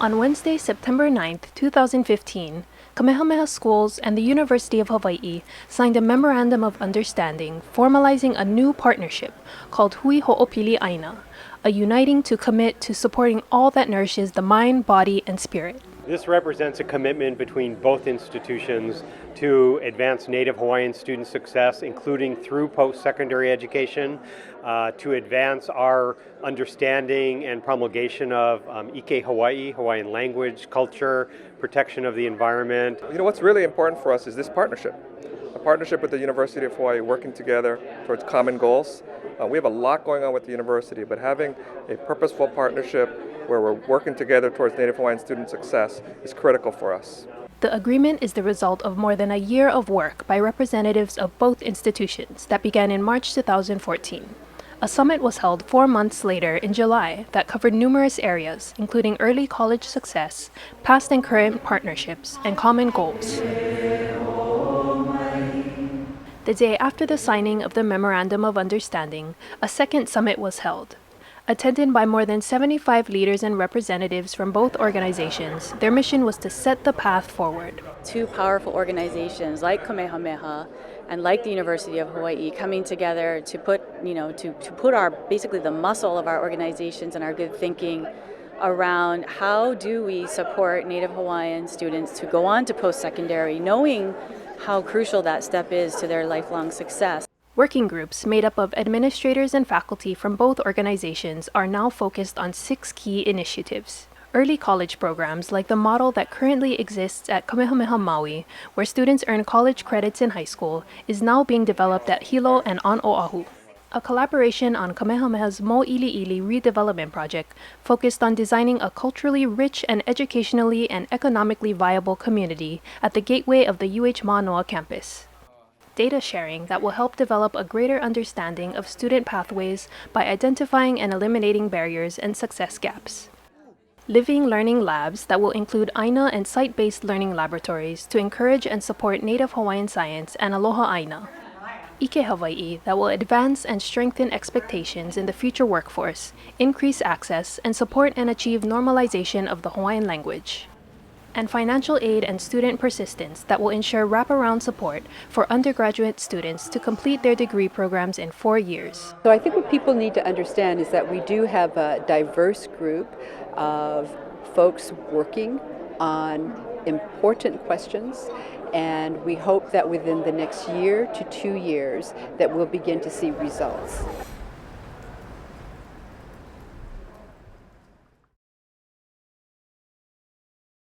On Wednesday, September 9th, 2015, Kamehameha Schools and the University of Hawaiʻi signed a memorandum of understanding formalizing a new partnership called Hui Hoʻopili ʻāina, a uniting to commit to supporting all that nourishes the mind, body, and spirit. This represents a commitment between both institutions to advance Native Hawaiian student success, including through post-secondary education, to advance our understanding and promulgation of ʻike Hawaii, Hawaiian language, culture, protection of the environment. You know, what's really important for us is this partnership. A partnership with the University of Hawaiʻi, working together towards common goals. We have a lot going on with the university, but having a purposeful partnership where we're working together towards Native Hawaiian student success is critical for us. The agreement is the result of more than a year of work by representatives of both institutions that began in March 2014. A summit was held 4 months later in July that covered numerous areas, including early college success, past and current partnerships, and common goals. The day after the signing of the Memorandum of Understanding, a second summit was held. Attended by more than 75 leaders and representatives from both organizations, their mission was to set the path forward. Two powerful organizations like Kamehameha and like the University of Hawaiʻi coming together to put, to put our basically the muscle of our organizations and our good thinking around how do we support Native Hawaiian students to go on to post-secondary, knowing how crucial that step is to their lifelong success. Working groups made up of administrators and faculty from both organizations are now focused on 6 key initiatives. Early college programs like the model that currently exists at Kamehameha Maui, where students earn college credits in high school, is now being developed at Hilo and on Oahu. A collaboration on Kamehameha's Mo'ili'ili redevelopment project focused on designing a culturally rich and educationally and economically viable community at the gateway of the UH Manoa campus. Data sharing that will help develop a greater understanding of student pathways by identifying and eliminating barriers and success gaps. Living learning labs that will include ʻāina and site-based learning laboratories to encourage and support Native Hawaiian science and aloha ʻāina. ʻike Hawaii that will advance and strengthen expectations in the future workforce, increase access, and support and achieve normalization of the Hawaiian language. And financial aid and student persistence that will ensure wraparound support for undergraduate students to complete their degree programs in 4 years. So I think what people need to understand is that we do have a diverse group of folks working on important questions, and we hope that within the next year to 2 years that we'll begin to see results.